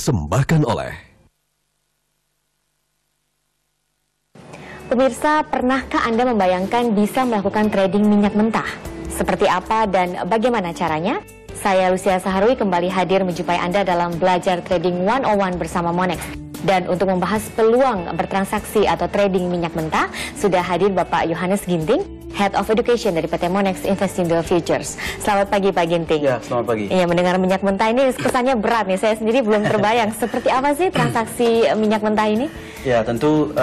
dipersembahkan oleh... Pemirsa, pernahkah Anda membayangkan bisa melakukan trading minyak mentah? Seperti apa dan bagaimana caranya? Saya Lucia Saharwi kembali hadir menjumpai Anda dalam Belajar Trading 101 bersama Monex. Dan untuk membahas peluang bertransaksi atau trading minyak mentah, sudah hadir Bapak Yohanes Ginting, Head of Education dari PT Monex Investindo Futures. Selamat pagi Pak Ginting. Ya, selamat pagi. Iya, mendengar minyak mentah ini kesannya berat nih. Saya sendiri belum terbayang. Seperti apa sih transaksi minyak mentah ini? Ya, tentu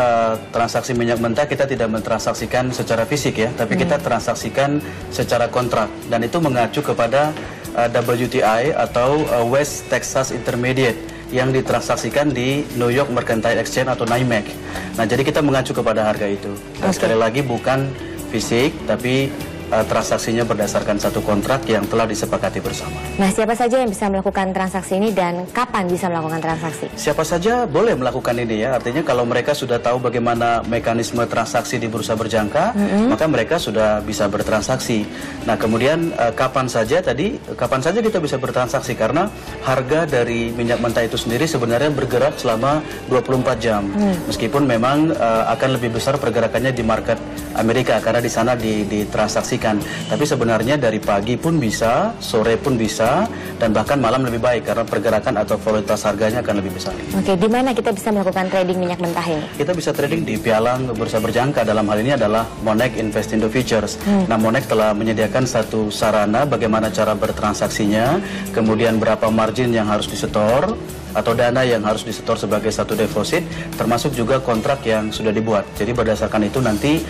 transaksi minyak mentah kita tidak mentransaksikan secara fisik ya, tapi kita transaksikan secara kontrak. Dan itu mengacu kepada WTI atau West Texas Intermediate yang ditransaksikan di New York Mercantile Exchange atau NYMEX. Nah, jadi kita mengacu kepada harga itu. Dan sekali lagi bukan fisik, tapi transaksinya berdasarkan satu kontrak yang telah disepakati bersama. Nah, siapa saja yang bisa melakukan transaksi ini dan kapan bisa melakukan transaksi? Siapa saja boleh melakukan ini ya. Artinya kalau mereka sudah tahu bagaimana mekanisme transaksi di bursa berjangka, maka mereka sudah bisa bertransaksi. Nah, kemudian kapan saja kita bisa bertransaksi, karena harga dari minyak mentah itu sendiri sebenarnya bergerak selama 24 jam. Meskipun memang akan lebih besar pergerakannya di market Amerika karena di sana ditransaksikan. Tapi sebenarnya dari pagi pun bisa, sore pun bisa, dan bahkan malam lebih baik karena pergerakan atau volatilitas harganya akan lebih besar. Oke, di mana kita bisa melakukan trading minyak mentah ini? Kita bisa trading di pialang bursa berjangka, dalam hal ini adalah Monex Investindo Futures. Nah, Monex telah menyediakan satu sarana bagaimana cara bertransaksinya, kemudian berapa margin yang harus disetor, atau dana yang harus disetor sebagai satu deposit, termasuk juga kontrak yang sudah dibuat. Jadi berdasarkan itu nanti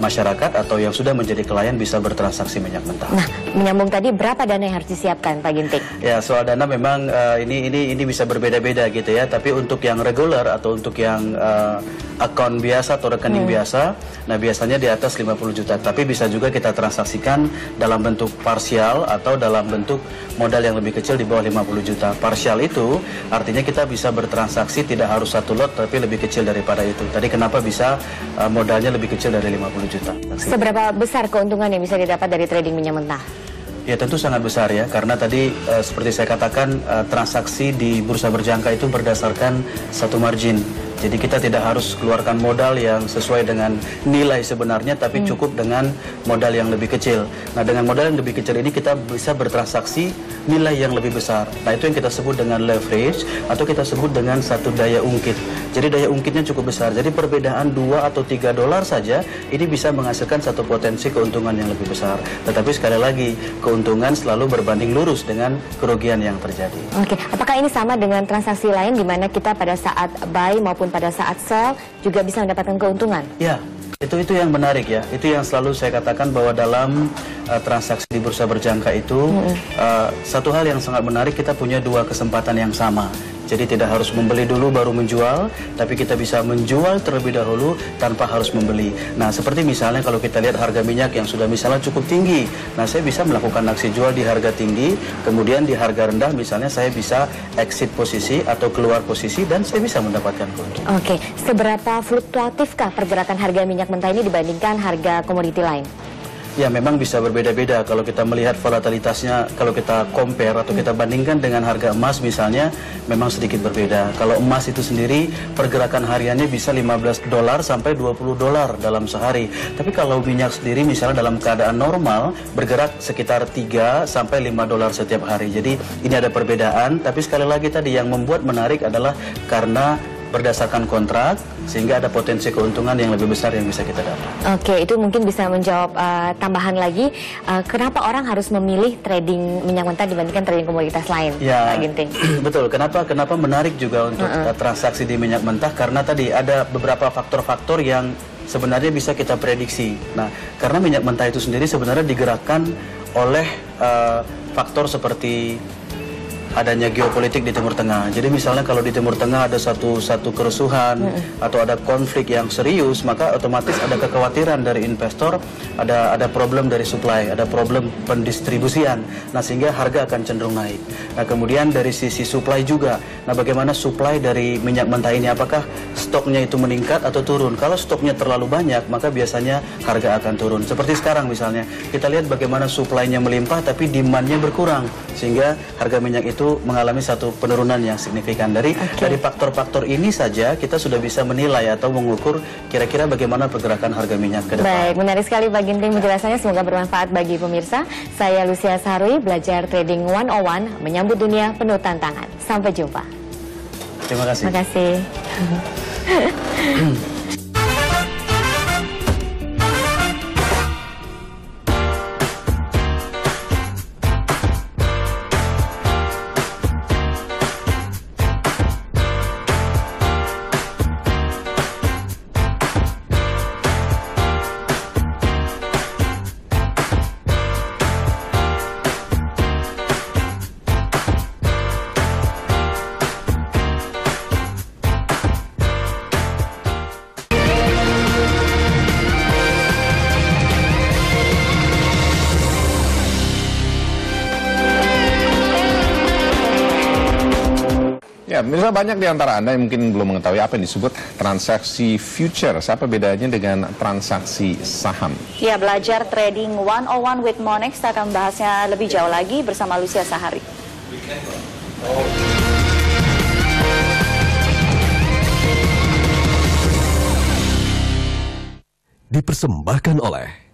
masyarakat atau yang sudah menjadi klien bisa bertransaksi minyak mentah. Nah, menyambung tadi, berapa dana yang harus disiapkan Pak Ginting? Ya, soal dana memang ini bisa berbeda-beda gitu ya. Tapi untuk yang regular atau untuk yang akun biasa atau rekening biasa, nah biasanya di atas 50 juta. Tapi bisa juga kita transaksikan dalam bentuk parsial atau dalam bentuk modal yang lebih kecil di bawah 50 juta. Parsial itu artinya kita bisa bertransaksi tidak harus satu lot tapi lebih kecil daripada itu. Tadi kenapa bisa modalnya lebih kecil dari 50 juta. Seberapa besar keuntungan yang bisa didapat dari trading minyak mentah? Ya, tentu sangat besar ya, karena tadi seperti saya katakan transaksi di bursa berjangka itu berdasarkan satu margin. Jadi kita tidak harus keluarkan modal yang sesuai dengan nilai sebenarnya, tapi cukup dengan modal yang lebih kecil. Nah, dengan modal yang lebih kecil ini kita bisa bertransaksi nilai yang lebih besar. Nah, itu yang kita sebut dengan leverage atau kita sebut dengan satu daya ungkit. Jadi daya ungkitnya cukup besar. Jadi perbedaan 2 atau 3 dolar saja ini bisa menghasilkan satu potensi keuntungan yang lebih besar. Tetapi sekali lagi, keuntungan selalu berbanding lurus dengan kerugian yang terjadi. Oke, apakah ini sama dengan transaksi lain di mana kita pada saat buy maupun pada saat sell juga bisa mendapatkan keuntungan? Ya, itu yang menarik ya. Itu yang selalu saya katakan bahwa dalam transaksi di bursa berjangka itu satu hal yang sangat menarik, kita punya dua kesempatan yang sama. Jadi tidak harus membeli dulu baru menjual, tapi kita bisa menjual terlebih dahulu tanpa harus membeli. Nah, seperti misalnya kalau kita lihat harga minyak yang sudah misalnya cukup tinggi, nah saya bisa melakukan aksi jual di harga tinggi, kemudian di harga rendah misalnya saya bisa exit posisi atau keluar posisi dan saya bisa mendapatkan keuntungan. Oke, seberapa fluktuatifkah pergerakan harga minyak mentah ini dibandingkan harga komoditi lain? Ya, memang bisa berbeda-beda. Kalau kita melihat volatilitasnya, kalau kita compare atau kita bandingkan dengan harga emas misalnya, memang sedikit berbeda. Kalau emas itu sendiri, pergerakan hariannya bisa 15 dolar sampai 20 dolar dalam sehari. Tapi kalau minyak sendiri misalnya dalam keadaan normal, bergerak sekitar 3 sampai 5 dolar setiap hari. Jadi ini ada perbedaan, tapi sekali lagi tadi yang membuat menarik adalah karena berdasarkan kontrak, sehingga ada potensi keuntungan yang lebih besar yang bisa kita dapat. Oke, itu mungkin bisa menjawab tambahan lagi, kenapa orang harus memilih trading minyak mentah dibandingkan trading komoditas lain, ya, Pak Ginting? Betul, kenapa menarik juga untuk transaksi di minyak mentah, karena tadi ada beberapa faktor-faktor yang sebenarnya bisa kita prediksi. Nah, karena minyak mentah itu sendiri sebenarnya digerakkan oleh faktor seperti adanya geopolitik di Timur Tengah. Jadi misalnya kalau di Timur Tengah ada satu kerusuhan atau ada konflik yang serius, maka otomatis ada kekhawatiran dari investor, ada problem dari supply, ada problem pendistribusian. Nah, sehingga harga akan cenderung naik. Nah, kemudian dari sisi supply juga. Nah, bagaimana supply dari minyak mentah ini, apakah stoknya itu meningkat atau turun? Kalau stoknya terlalu banyak, maka biasanya harga akan turun. Seperti sekarang misalnya, kita lihat bagaimana supply-nya melimpah tapi demand-nya berkurang, sehingga harga minyak itu itu mengalami satu penurunan yang signifikan. Dari faktor-faktor ini saja kita sudah bisa menilai atau mengukur kira-kira bagaimana pergerakan harga minyak ke depan. Baik, menarik sekali Pak Ginting penjelasannya, semoga bermanfaat bagi pemirsa. Saya Lucia Saharwi, belajar Trading 101, menyambut dunia penuh tantangan. Sampai jumpa. Terima kasih. Terima kasih. Ya, pemirsa, banyak di antara Anda yang mungkin belum mengetahui apa yang disebut transaksi futures. Apa bedanya dengan transaksi saham? Ya, belajar Trading 101 with Monex akan bahasnya lebih jauh lagi bersama Lucia Saharwi. Dipersembahkan oleh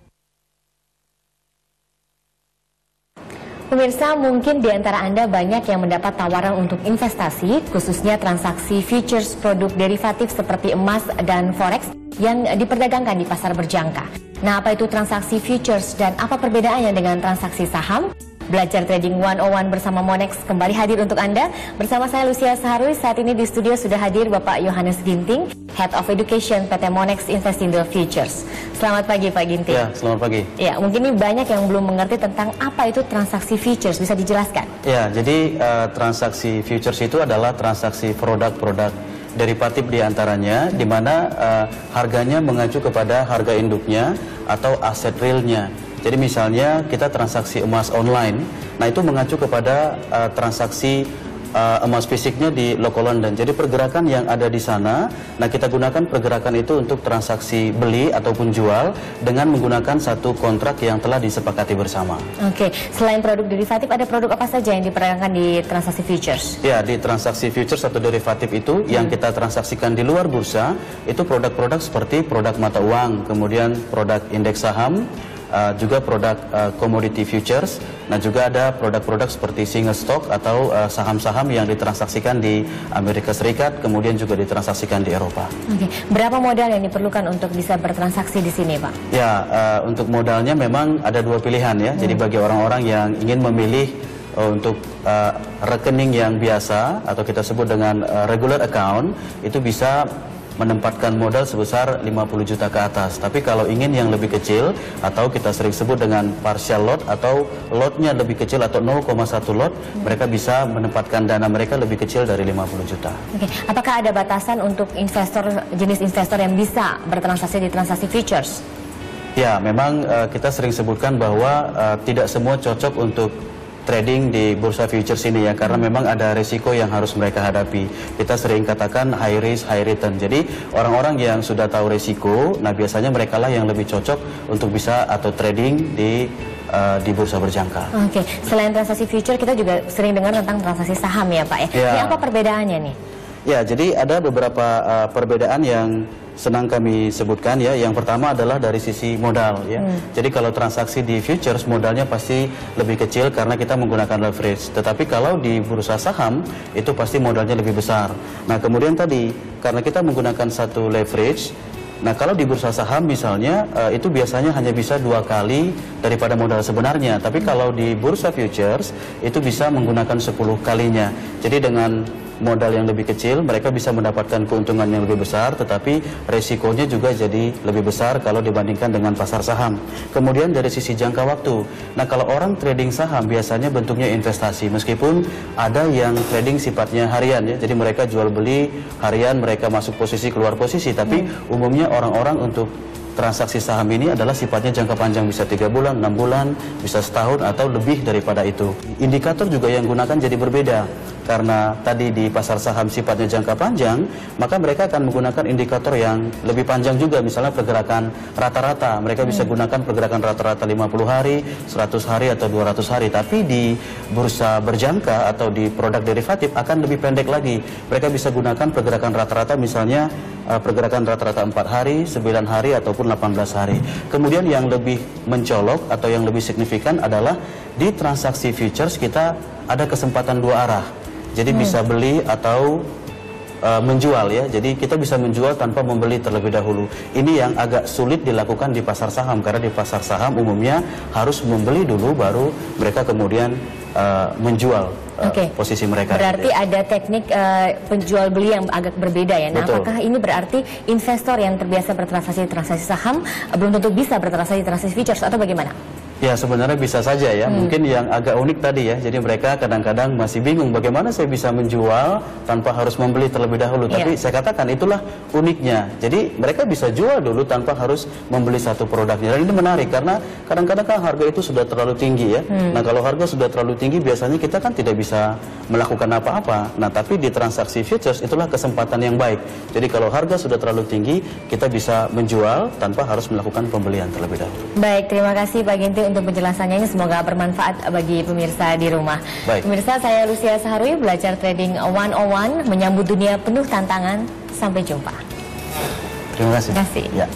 Pemirsa, mungkin di antara Anda banyak yang mendapat tawaran untuk investasi, khususnya transaksi futures produk derivatif seperti emas dan forex yang diperdagangkan di pasar berjangka. Nah, apa itu transaksi futures dan apa perbedaannya dengan transaksi saham? Belajar Trading 101 bersama Monex kembali hadir untuk Anda. Bersama saya Lucia Saharwi, saat ini di studio sudah hadir Bapak Yohanes Ginting, Head of Education PT Monex Investindo Futures. Selamat pagi Pak Ginting. Ya, selamat pagi. Ya, mungkin ini banyak yang belum mengerti tentang apa itu transaksi futures, bisa dijelaskan? Ya, jadi transaksi futures itu adalah transaksi produk-produk derivatif diantaranya, di mana harganya mengacu kepada harga induknya atau aset realnya. Jadi misalnya kita transaksi emas online, nah itu mengacu kepada transaksi emas fisiknya di Loko London. Jadi pergerakan yang ada di sana, nah kita gunakan pergerakan itu untuk transaksi beli ataupun jual dengan menggunakan satu kontrak yang telah disepakati bersama. Oke, selain produk derivatif ada produk apa saja yang diperdagangkan di transaksi futures? Ya, di transaksi futures atau derivatif itu yang kita transaksikan di luar bursa, itu produk-produk seperti produk mata uang, kemudian produk indeks saham, juga produk commodity futures. Nah, juga ada produk-produk seperti single stock atau saham-saham yang ditransaksikan di Amerika Serikat, kemudian juga ditransaksikan di Eropa. Oke, berapa modal yang diperlukan untuk bisa bertransaksi di sini, Pak? Ya, untuk modalnya memang ada dua pilihan ya. Jadi bagi orang-orang yang ingin memilih untuk rekening yang biasa atau kita sebut dengan regular account, itu bisa menempatkan modal sebesar 50 juta ke atas. Tapi kalau ingin yang lebih kecil atau kita sering sebut dengan partial lot atau lotnya lebih kecil atau 0,1 lot, mereka bisa menempatkan dana mereka lebih kecil dari 50 juta. Oke, apakah ada batasan untuk investor, jenis investor yang bisa bertransaksi di transaksi futures? Ya, memang kita sering sebutkan bahwa tidak semua cocok untuk trading di bursa futures ini ya, karena memang ada risiko yang harus mereka hadapi. Kita sering katakan high risk, high return. Jadi orang-orang yang sudah tahu risiko, nah biasanya mereka lah yang lebih cocok untuk bisa atau trading di bursa berjangka. Oke, selain transaksi future kita juga sering dengar tentang transaksi saham ya Pak ya. Ini apa perbedaannya nih? Ya, jadi ada beberapa perbedaan yang senang kami sebutkan ya. Yang pertama adalah dari sisi modal ya. Jadi kalau transaksi di futures modalnya pasti lebih kecil karena kita menggunakan leverage. Tetapi kalau di bursa saham itu pasti modalnya lebih besar. Nah, kemudian tadi karena kita menggunakan satu leverage, nah kalau di bursa saham misalnya itu biasanya hanya bisa 2 kali daripada modal sebenarnya. Tapi kalau di bursa futures itu bisa menggunakan 10 kalinya. Jadi dengan modal yang lebih kecil, mereka bisa mendapatkan keuntungan yang lebih besar, tetapi resikonya juga jadi lebih besar kalau dibandingkan dengan pasar saham. Kemudian dari sisi jangka waktu, nah kalau orang trading saham biasanya bentuknya investasi, meskipun ada yang trading sifatnya harian ya, jadi mereka jual beli harian, mereka masuk posisi keluar posisi, tapi umumnya orang-orang untuk transaksi saham ini adalah sifatnya jangka panjang, bisa 3 bulan, 6 bulan, bisa setahun atau lebih daripada itu. Indikator juga yang gunakan jadi berbeda. Karena tadi di pasar saham sifatnya jangka panjang, maka mereka akan menggunakan indikator yang lebih panjang juga, misalnya pergerakan rata-rata. Mereka bisa gunakan pergerakan rata-rata 50 hari, 100 hari atau 200 hari. Tapi di bursa berjangka atau di produk derivatif akan lebih pendek lagi. Mereka bisa gunakan pergerakan rata-rata, misalnya pergerakan rata-rata 4 hari, 9 hari ataupun 18 hari. Kemudian yang lebih mencolok atau yang lebih signifikan adalah di transaksi futures kita ada kesempatan dua arah. Jadi bisa beli atau menjual ya. Jadi kita bisa menjual tanpa membeli terlebih dahulu. Ini yang agak sulit dilakukan di pasar saham, karena di pasar saham umumnya harus membeli dulu baru mereka kemudian menjual posisi mereka. Berarti ada teknik penjual beli yang agak berbeda ya. Nah, apakah ini berarti investor yang terbiasa bertransaksi saham belum tentu bisa bertransaksi futures atau bagaimana? Ya, sebenarnya bisa saja ya. Mungkin yang agak unik tadi ya. Jadi mereka kadang-kadang masih bingung bagaimana saya bisa menjual tanpa harus membeli terlebih dahulu. Tapi saya katakan itulah uniknya. Jadi mereka bisa jual dulu tanpa harus membeli satu produknya. Dan ini menarik karena kadang-kadang kan harga itu sudah terlalu tinggi ya. Nah, kalau harga sudah terlalu tinggi biasanya kita kan tidak bisa melakukan apa-apa. Nah, tapi di transaksi futures itulah kesempatan yang baik. Jadi kalau harga sudah terlalu tinggi, kita bisa menjual tanpa harus melakukan pembelian terlebih dahulu. Baik, terima kasih Pak Ginting untuk penjelasannya, ini semoga bermanfaat bagi pemirsa di rumah. Baik. Pemirsa, saya Lucia Saharwi, belajar trading 101, menyambut dunia penuh tantangan. Sampai jumpa. Terima kasih. Terima kasih. Ya.